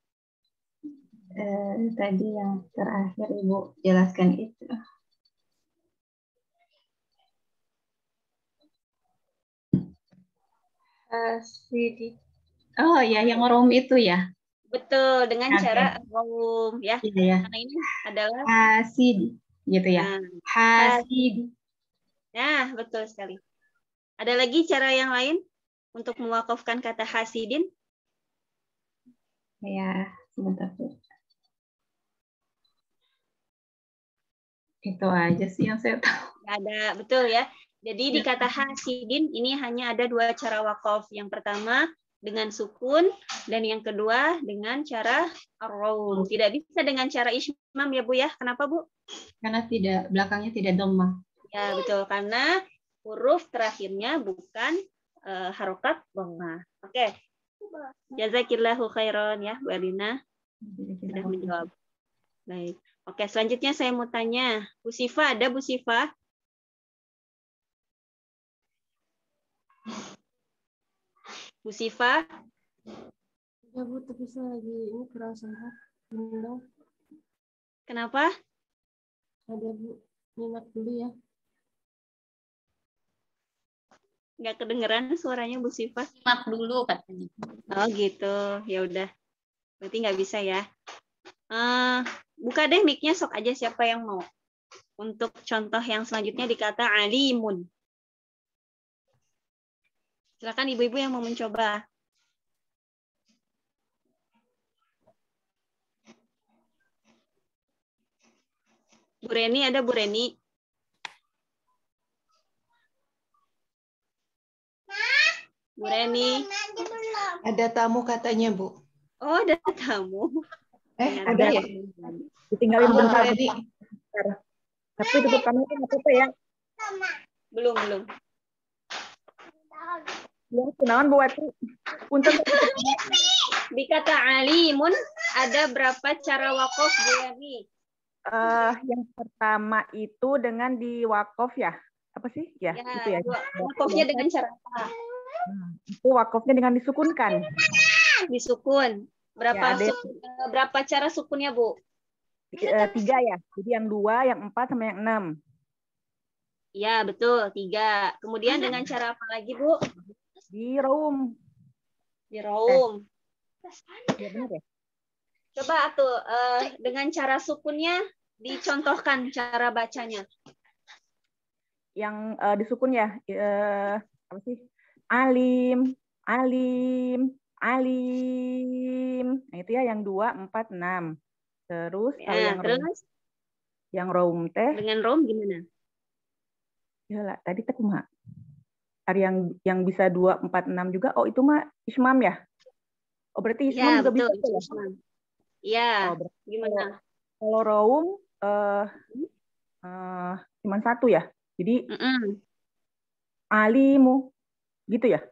Tadi yang terakhir Ibu jelaskan itu. Oh ya, yang rom itu ya. Betul, dengan cara rom ya. Iya. Karena ini adalah hasid, gitu ya. Hasid. Nah, betul sekali. Ada lagi cara yang lain untuk mewakafkan kata hasidin? Ya, sebentar. Itu aja sih yang saya tahu. Ada, betul ya. Jadi di kata hasidin ini hanya ada dua cara wakaf. Yang pertama dengan sukun dan yang kedua dengan cara ar-raum. Tidak bisa dengan cara ismam ya Bu ya. Kenapa Bu? Karena belakangnya tidak dhammah. Ya betul, karena huruf terakhirnya bukan harokat dhammah. Oke. Jazakillahu khairan ya Bu Erlina. Sudah menjawab. Baik. Oke, selanjutnya saya mau tanya, Bu Sifa, ada Bu Sifa? Bu Sifa? Ya Bu, tapi saya lagi ini kurang sehat. Kenapa? Ada Bu, nyimak dulu ya. Nggak kedengeran suaranya Bu Sifa? Nyimak dulu katanya. Oh gitu, ya udah. Berarti nggak bisa ya. Buka deh mic-nya, sok aja siapa yang mau. Untuk contoh yang selanjutnya dikata alimun. Silakan ibu-ibu yang mau mencoba. Bu Reni, ada Bu Reni? Bu Reni. Ada tamu katanya, Bu. Oh, ada tamu. Ada ya? Ditinggalin bentar. Tapi tutup kamera nggak apa-apa ya? Belum. Ya, kenalan buat punten. Di kata alimun ada berapa cara wakaf Bu Reni? Yang pertama itu dengan di wakaf ya? Apa sih? Ya, itu ya. Wakafnya dengan cara apa? Itu wakafnya dengan disukunkan. Disukun. Berapa cara sukunnya, Bu? 3 ya. Jadi yang 2, yang 4, sama yang 6. Ya, betul. 3. Kemudian dengan cara apa lagi, Bu? Di raum. Di raum. Ya, benar ya? Coba tuh dengan cara sukunnya dicontohkan cara bacanya. Yang disukun ya, apa sih? Alim, Alim. Nah, itu ya yang 2, 4, 6. Terus kalau Ya, yang room teh. Dengan room gimana? Ya lah, tadi teh kumaha? Ada yang bisa 2, 4, 6 juga. Oh, itu mah ismam ya? Oh, berarti ismam juga betul, bisa ya? ismam. Iya. Oh, Gimana? Kalau room cuma 1 ya. Jadi alimu gitu ya?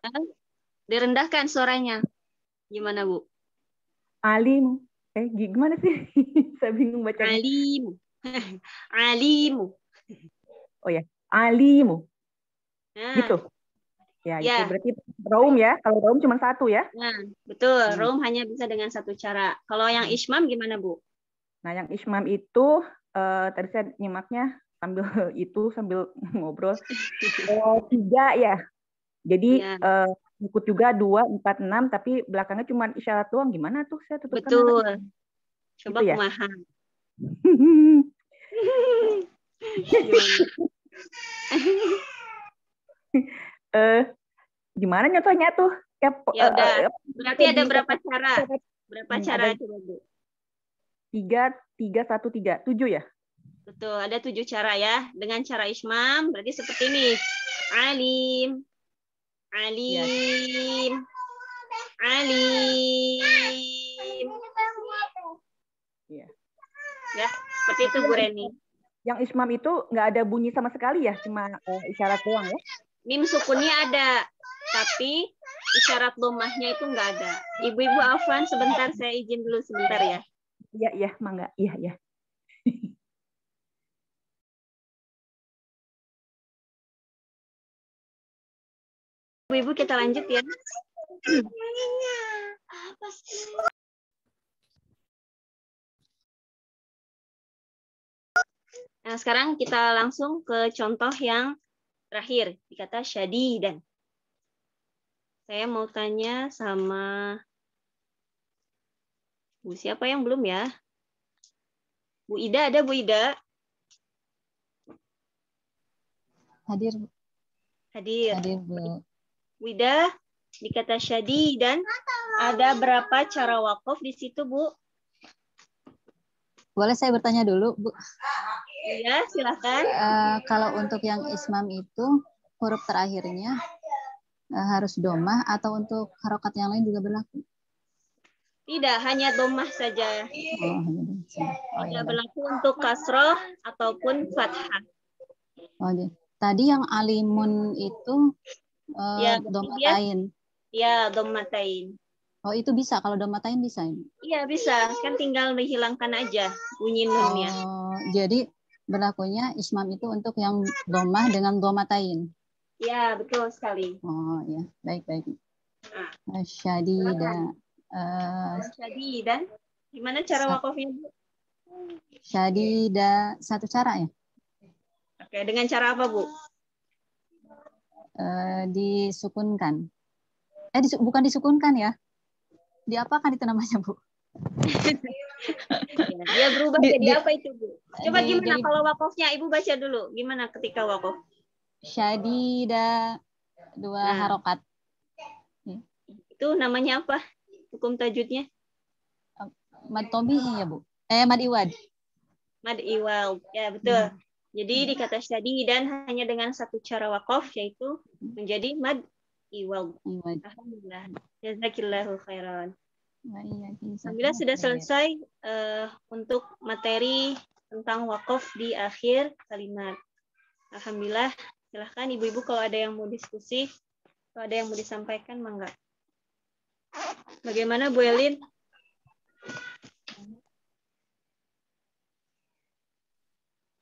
Direndahkan suaranya. Gimana, Bu? Alimu. Gimana sih? Saya bingung bacanya. Alimu. Alimu. Oh ya, alimu. Nah, gitu. Ya, ya. itu berarti room ya. Kalau room cuma 1 ya. Nah, betul. Room hanya bisa dengan 1 cara. Kalau yang ismam gimana, Bu? Nah, yang ismam itu tadi saya nyimaknya sambil ngobrol. 3 ya. Jadi ikut juga 2, 4, 6, tapi belakangnya cuma isyarat doang. Gimana tuh saya tutupkan? Betul. Coba gitu ya? kumaha. Gimana nyontohnya tuh? Ya udah. Berarti ada berapa cara? Berapa cara coba, Bu? 3, 1, 3. 7 ya? Betul, ada 7 cara ya. Dengan cara ismam berarti seperti ini. Alim. Alim. Alim. Iya. Ya, seperti itu Bu Reni. Yang ismam itu nggak ada bunyi sama sekali ya? Cuma isyarat doang ya? Mim sukunnya ada, tapi isyarat domahnya itu nggak ada. Ibu-ibu afwan, sebentar saya izin dulu sebentar ya. Iya, mangga. Iya. Ibu-ibu kita lanjut ya. Nah, sekarang kita langsung ke contoh yang terakhir. Dikata syadidan. Saya mau tanya sama Bu siapa yang belum ya? Bu Ida, ada Bu Ida? Hadir. Hadir, Bu. Bu Ida, dikata syadidan, ada berapa cara wakaf di situ, Bu? Boleh saya bertanya dulu, Bu? Iya, silakan. Kalau untuk yang ismam itu huruf terakhirnya harus domah atau untuk harokat yang lain juga berlaku? Tidak, hanya domah saja. Tidak berlaku untuk kasroh ataupun fathah. Iya. Tadi yang alimun itu domatain. Iya, domatain. Oh, itu bisa. Kalau domatain bisa ini? Iya, bisa. Kan tinggal dihilangkan aja bunyi nunnya. Oh, jadi berlakunya ismam itu untuk yang domah dengan domatain. Ya, betul sekali. Oh, ya. Baik. Syadidan. Syadidan. Gimana cara wakafnya, Bu? Syadidan. 1 cara ya? Oke, dengan cara apa, Bu? Disukunkan. Bukan disukunkan ya? Diapakan itu namanya, Bu? Dia berubah jadi apa itu, Bu? Coba gimana kalau wakafnya? Ibu baca dulu. Gimana ketika wakaf? Syadida 2 harokat. Itu namanya apa? Hukum tajwidnya? Mad tobi'i ya, Bu? Mad iwad. Mad iwad. Ya, betul. Jadi dikata syadidan hanya dengan 1 cara wakaf, yaitu menjadi mad iwad. Alhamdulillah. Jazakillahu khairan. Alhamdulillah sudah selesai untuk materi tentang wakaf di akhir kalimat. Alhamdulillah. Silahkan ibu-ibu kalau ada yang mau diskusi, kalau ada yang mau disampaikan, mangga. Bagaimana Bu Elin?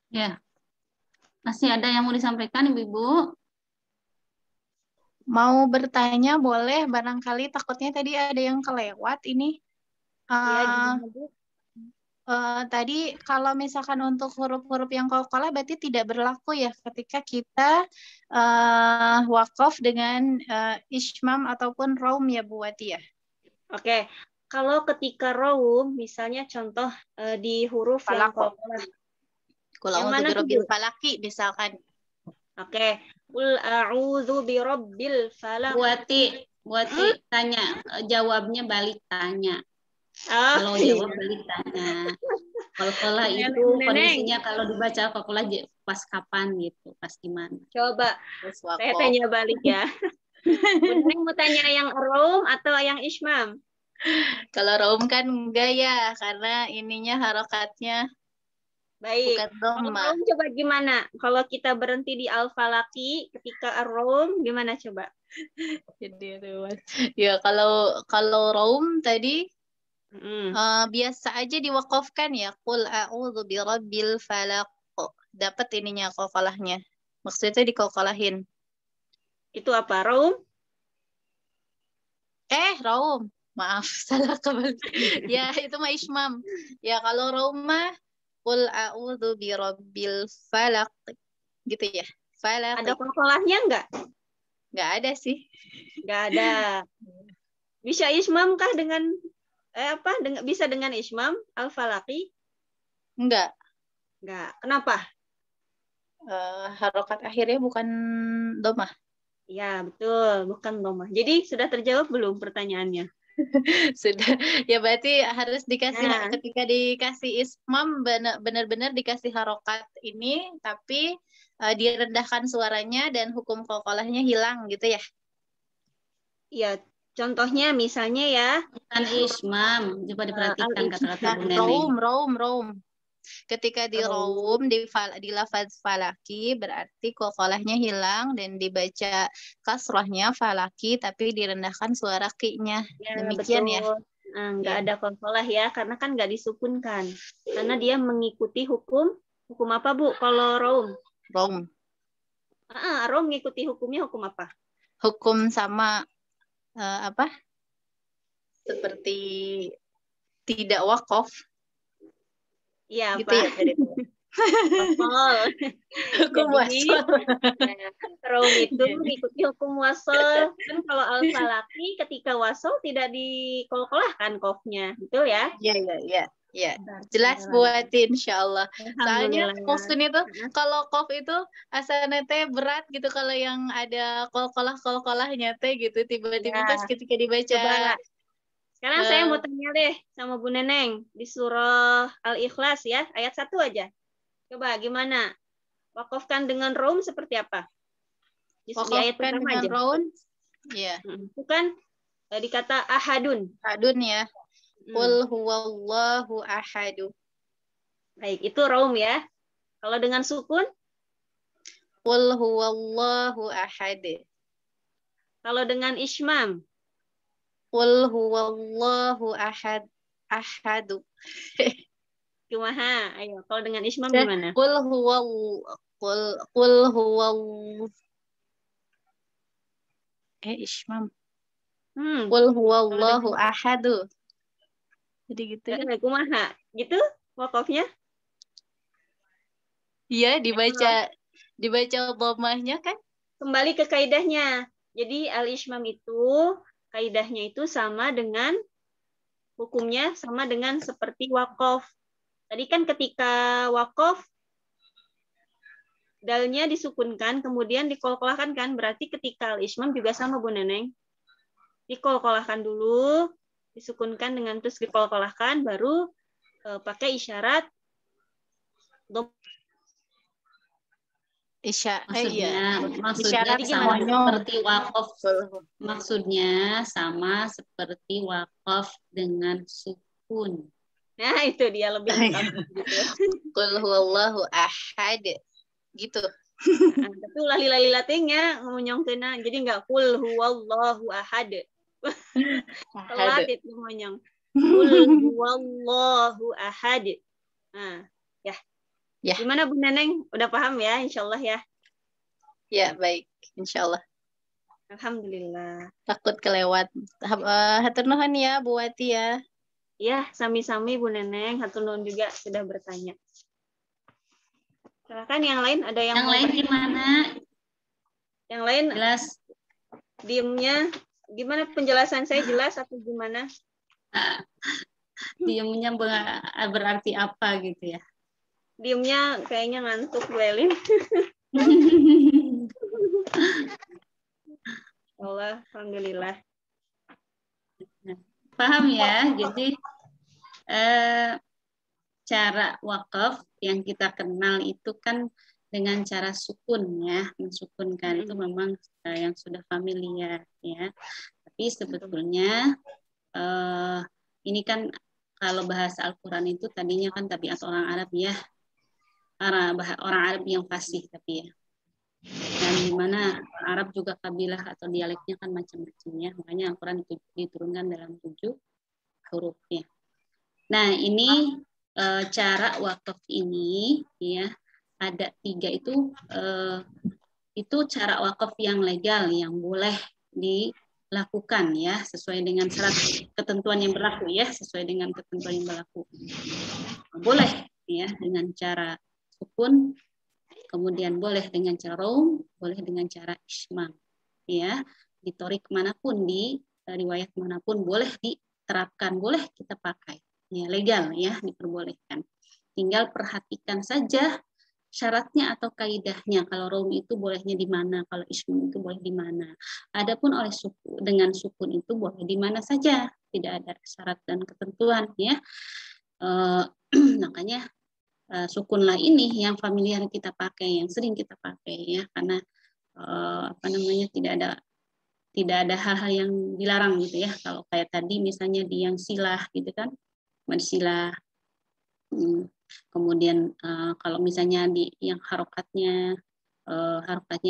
Ya. Masih ada yang mau disampaikan, Ibu-ibu? Mau bertanya boleh, barangkali takutnya tadi ada yang kelewat ini. Tadi kalau misalkan untuk huruf-huruf yang qalqalah berarti tidak berlaku ya ketika kita wakaf dengan ismam ataupun raum ya Bu Wati ya. Oke, kalau ketika raum misalnya contoh di huruf yang qalqalah. Yang mana birabbil falaki misalkan. Oke. Qul a'udzu birabbil falaq. Bu Wati, Buat tanya, jawabnya balik tanya. Kalau iya. jawab balik tanya. Qalqalah itu Neneng. kondisinya kalau dibaca qalqalah pas kapan gitu, pas gimana. Coba saya tanya balik ya. Bu Neneng mau tanya yang raum atau yang ismam? Kalau raum kan enggak ya, karena ininya harokatnya Baik. bukan Kalau dhamma. raum coba gimana? Kalau kita berhenti di al-falaki ketika ar-raum gimana coba? Jadi ya kalau raum tadi biasa aja diwakafkan ya. Qul a'udzu birabbil falaq. Dapat ininya qalqalahnya. Maksudnya dikolkolahin. Itu apa? Raum? Raum. Maaf, salah kembali. Ya, itu mah ismam. Ya, kalau raum mah qul a'udzu birabbil falaq. Gitu ya. Falaq. Ada kolkolahnya enggak? Enggak ada sih. Enggak ada. Bisa ismam kah dengan bisa dengan ismam al-falaki? Enggak. Enggak. Kenapa? Harokat akhirnya bukan domah. Ya, betul. Bukan domah. Jadi sudah terjawab belum pertanyaannya? Sudah. Ya berarti harus dikasih, ketika dikasih ismam benar-benar dikasih harokat ini, tapi direndahkan suaranya dan hukum qalqalahnya hilang gitu ya? Iya. Contohnya misalnya ya. Bukan ismam. Coba diperhatikan kata-kata Bu Neneng. Raum. Ketika di raum, di lafaz falaki, berarti qalqalahnya hilang dan dibaca kasrahnya falaki, tapi direndahkan suara ki-nya. Ya, demikian betul. Ya. Nggak ada qalqalah ya, karena kan nggak disukunkan. Karena dia mengikuti hukum apa Bu? Kalau raum? Raum. Raum mengikuti hukumnya hukum apa? Hukum sama seperti tidak wakaf. Iya, gitu ya tadi. Hukum wasol. Raum itu mengikuti hukum wasol. Kan kalau al-falaki ketika wasol tidak dikolkolahkan qafnya, betul ya? Iya. Jelas buat insyaallah. Soalnya maksud itu kalau qaf itu asalnya teh berat gitu, kalau yang ada kolkolahnya teh gitu, tiba-tiba pas ketika dibaca. Coba. Sekarang saya mau tanya deh sama Bu Neneng di surah Al-Ikhlas ya, ayat 1 aja. Coba gimana? Wakafkan dengan raum seperti apa? Di ayat pertama aja. Raum? Iya. Itu kan dikata ahadun. Ahadun ya. Qul huwallahu ahadu. Baik, itu raum ya. Kalau dengan sukun? Qul huwallahu ahad. Kalau dengan ismam? Qul huwallahu ahadu. Kumaha? Ayo, kalau dengan ismam gimana? Qul huwallahu ismam. Qul huwallahu ahadu. Jadi gitu. Kumaha? Gitu wakafnya? Iya, dibaca dhammahnya kan? Kembali ke kaidahnya. Jadi al-ismam itu kaidahnya itu sama dengan hukumnya sama dengan seperti wakaf. Tadi kan ketika wakaf dalnya disukunkan kemudian dikolkolahkan kan, berarti ketika al-ismam juga sama Bu Neneng. Dikolkolahkan dulu, disukunkan dengan terus dikolkolahkan, baru pakai isyarat Maksudnya sama seperti wakaf. Maksudnya sama seperti wakaf dengan sukun. Nah, itu dia lebih lengkap gitu. Qul huwallahu ahad. Gitu. Nah, tapi ulah lila-lilatnya ngomong-ngomongkeuna, jadi enggak qul huwallahu ahad. Telat itu ngomong. Qul huwallahu ahad. Nah, ya. Gimana Bu Neneng? Udah paham ya, insyaallah ya? Ya, baik. Insyaallah. Alhamdulillah. Takut kelewat. Hatur nuhun ya Bu Wati ya. Ya, sami-sami Bu Neneng. Hatur nuhun juga sudah bertanya. Silakan yang lain, ada yang lain gimana? Yang lain jelas. Diemnya gimana, penjelasan saya jelas atau gimana? Diemnya berarti apa gitu ya? Diemnya kayaknya ngantuk Bu Elin. Allah, alhamdulillah. Nah, paham ya? Jadi cara wakaf yang kita kenal itu kan dengan cara sukun ya, mensukunkan itu memang yang sudah familiar ya. Tapi sebetulnya ini kan kalau bahasa Al-Quran itu tadinya kan tabiat orang Arab ya, orang Arab yang fasih tapi ya. Dan di mana Arab juga kabilah atau dialeknya kan macam-macam ya, makanya Al-Quran itu diturunkan dalam 7 hurufnya. Nah ini cara wakaf ini ya ada 3 itu cara wakaf yang legal yang boleh dilakukan ya sesuai dengan syarat ketentuan yang berlaku ya sesuai dengan ketentuan yang berlaku. Boleh ya dengan cara sukun, kemudian boleh dengan cara raum, boleh dengan cara ismam ya di torik manapun di riwayat manapun boleh diterapkan, boleh kita pakai. Ya, legal ya, diperbolehkan. Tinggal perhatikan saja syaratnya atau kaidahnya. Kalau raum itu bolehnya di mana, kalau ismum itu boleh di mana. Adapun oleh suku dengan sukun itu boleh di mana saja, tidak ada syarat dan ketentuan ya. Makanya sukunlah ini yang familiar kita pakai, yang sering kita pakai ya, karena tidak ada hal-hal yang dilarang gitu ya. Kalau kayak tadi misalnya di yang silah gitu kan. Silah. Kemudian kalau misalnya di yang harokatnya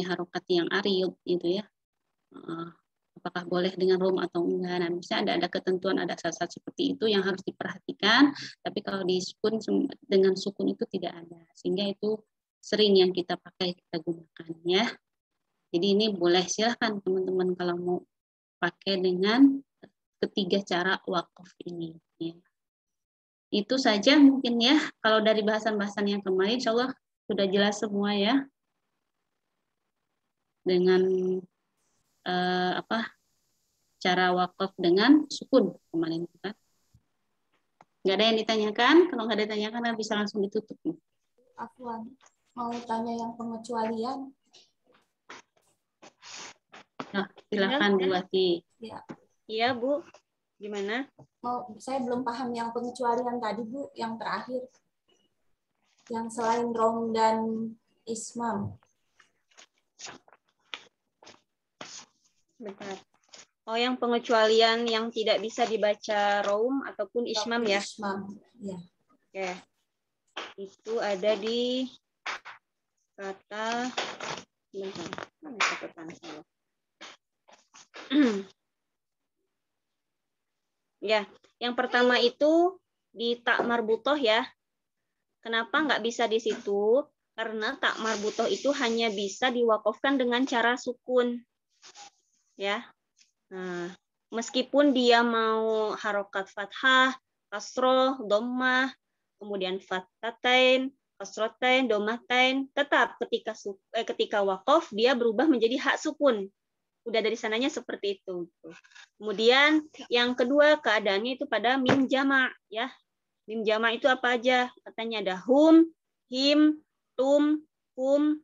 harokat yang ariyub gitu ya, apakah boleh dengan rum atau enggak? Nah, misalnya ada ketentuan, ada syarat seperti itu yang harus diperhatikan. Tapi kalau di sukun dengan sukun itu tidak ada, sehingga itu sering yang kita pakai kita gunakan ya. Jadi ini boleh silahkan teman-teman kalau mau pakai dengan ketiga cara wakaf ini. Ya. Itu saja mungkin ya, kalau dari bahasan-bahasan yang kemarin insya Allah sudah jelas semua ya. Dengan cara wakaf dengan sukun kemarin kan. Nggak ada yang ditanyakan, kalau nggak ada yang ditanyakan bisa langsung ditutup. Afwan, mau tanya yang pengecualian. Nah, silakan Bu Wati. Ya. Iya Bu. Gimana? Saya belum paham yang pengecualian tadi Bu, yang terakhir. Yang selain rom dan ismam. Bentar. Oh, yang pengecualian yang tidak bisa dibaca rom ataupun ismam ya? Ismam, ya. Oke. Itu ada di kata, bentar, mana catatan saya? Ya, yang pertama itu di tak marbutoh ya. Kenapa nggak bisa di situ? Karena tak marbutoh itu hanya bisa diwakafkan dengan cara sukun. Ya. Nah, meskipun dia mau harokat fathah, kasroh, dhammah, kemudian fathatain, kasrotain, dhammatain, tetap ketika wakaf dia berubah menjadi hak sukun. Udah dari sananya seperti itu. Kemudian yang kedua keadaannya itu pada mim jama ya. Mim jama itu apa aja? Katanya ada hum, him, tum, hum,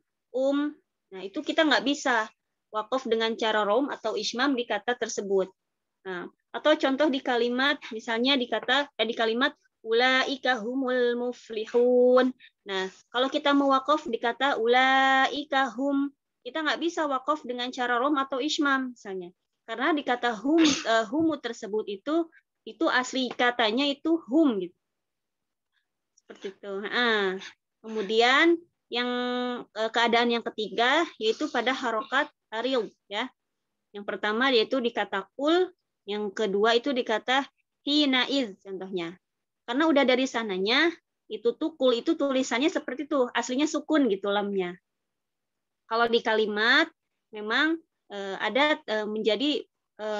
Nah, itu kita nggak bisa wakaf dengan cara rom atau ismam di kata tersebut. Nah, atau contoh di kalimat misalnya di kalimat ulaika humul muflihun. Nah, kalau kita mau wakaf di kata ulaika hum, kita nggak bisa wakaf dengan cara rom atau ismam misalnya. Karena di kata humu tersebut itu asli katanya itu hum gitu. Seperti itu. Nah, kemudian yang keadaan yang ketiga yaitu pada harokat aril ya. Yang pertama yaitu di kata kul, yang kedua itu di kata hinaiz contohnya. Karena udah dari sananya itu tukul itu tulisannya seperti itu, aslinya sukun gitu lamnya. Kalau di kalimat memang ada menjadi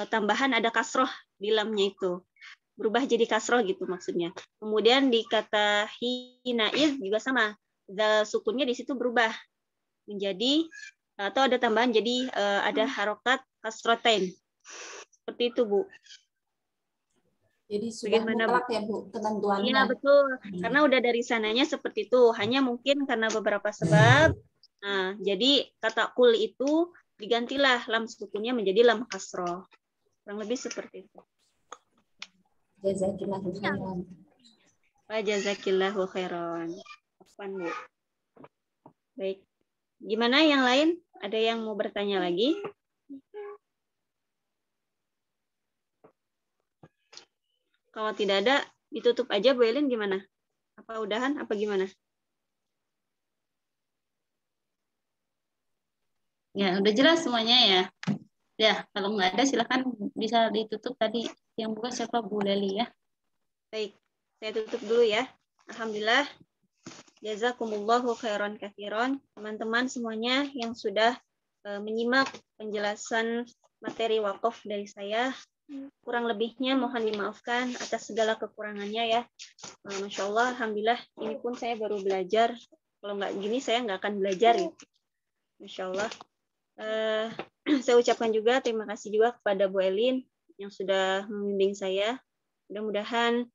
tambahan ada kasroh di lamnya itu. Berubah jadi kasroh gitu maksudnya. Kemudian di kata hinaiz juga sama. Sukunnya di situ berubah menjadi atau ada tambahan jadi ada harokat kasrotain. Seperti itu, Bu. Jadi sudah mutlak ya Bu ketentuannya. Iya, betul. Karena udah dari sananya seperti itu. Hanya mungkin karena beberapa sebab. Nah, jadi kata kul itu digantilah lam sukunnya menjadi lam kasroh. Kurang lebih seperti itu. Jazakillahu khairan. Wa jazakillahu khairan. Afwan, Bu. Baik. Gimana yang lain? Ada yang mau bertanya lagi? Kalau tidak ada, ditutup aja Bu Elin gimana? Apa udahan? Apa gimana? Ya, udah jelas semuanya ya. Ya, kalau nggak ada silakan bisa ditutup tadi. Yang buka siapa, Bu Leli ya? Baik, saya tutup dulu ya. Alhamdulillah. Jazakumullahu khairan katsiran. Teman-teman semuanya yang sudah menyimak penjelasan materi wakaf dari saya. Kurang lebihnya mohon dimaafkan atas segala kekurangannya ya. Masya Allah, Alhamdulillah. Ini pun saya baru belajar. Kalau nggak gini saya nggak akan belajar gitu. Masya Allah. Saya ucapkan juga terima kasih juga kepada Bu Elin yang sudah membimbing saya. Mudah-mudahan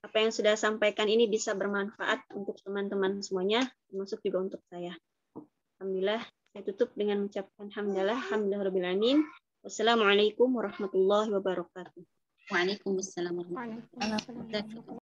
apa yang sudah sampaikan ini bisa bermanfaat untuk teman-teman semuanya, termasuk juga untuk saya. Alhamdulillah, saya tutup dengan mengucapkan alhamdulillah rabbil alamin. Wassalamualaikum warahmatullahi wabarakatuh. Waalaikumsalam warahmatullahi wabarakatuh.